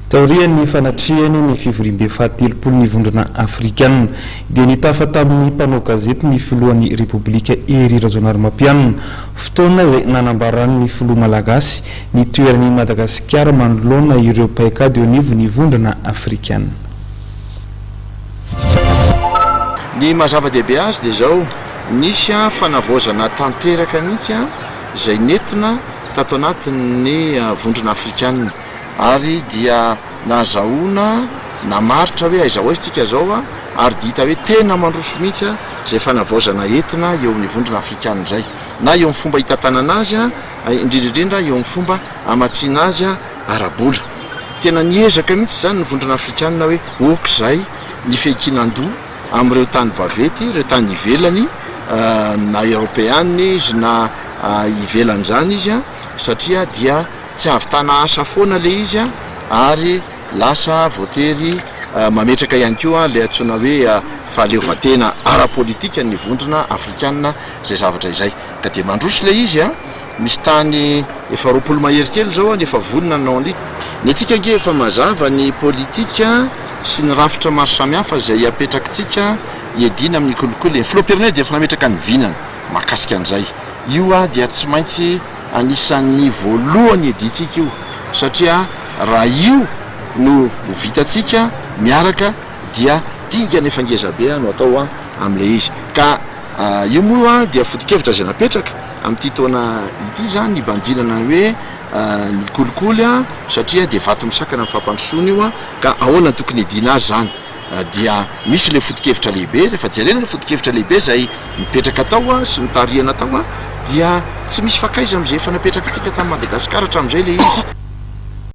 taorian'ny fanatriany ny fivorimbe fahatelopolo ny vondrona afrikanina dia nitafa tamin'ny mpanao gazety ny filohan'ny repoblika Ery Rajaonarimampianina fotoana izay nanambaran'ny filoha malagasy ny toeran'ny Madagasikara manoloana ireo paikady eo anivon'ny vondrona afrikanina. Ny mazava-dehibe azy dia zao nisy fanavaozana tanteraka mihitsy izay nentina tato anatin'ny vondrona afrikanina ary dia nazahoana namaritra hoe aiza hoaizitsika zao ary dita hoe tena mandroso mihitsy izay fanavaozana entina eo amin'ny vondrona afrikanina izay na eo amin'ny fomba hitantanana azy indrindrindrindra eo amin'ny fomba amatsiana azy arabola tena niezaka mihitsy zany ny vondrona afrikanina hoe okizay ny fehikinan-doha amin'ireo tany vavety ireo tany ivelany na européanina izy na ivelan'izany izy satria dia tsy havitana asa foana le izy ary lasa voatery mametraka ihany koa le antsoina hoe fahaleovatena ara-politika ny vondrona afrikanina zay zavatra izay ka dia mandroso le izy misy tany efa roapolo mahery kely zao nefa vonona nanao an'ity ny atsika nge efa mazava ny politika sy ny rafitra maro samihafa zay apetrakitsika iadina amin'ny kolokolo ny filoham-pirenena dia efa nametraka ny vinana mahakasika an'izay io dia tsy maintsy anisan'ny voalohany editsika io satria raha io no vitatsika miaraka dia dingana efa ngezabe no atao amin'le izy ka io moa dia foto-kevitra zay napetraka amin'ity taona ity zany ny banjinana hoe ny kolikoly satria dia vato misakana amin'ny fampandrosoana io ka ahoana tokony edina azy zany dia misy le foto-kevitra lehibe rehefa jerena le foto-kevitra lehibe zay mipetraka atao sy mitariana atao dia tsy misy fakaiza amin'izay efa napetraka tsika tamin'ny Madagasikara hatramin'izay le izy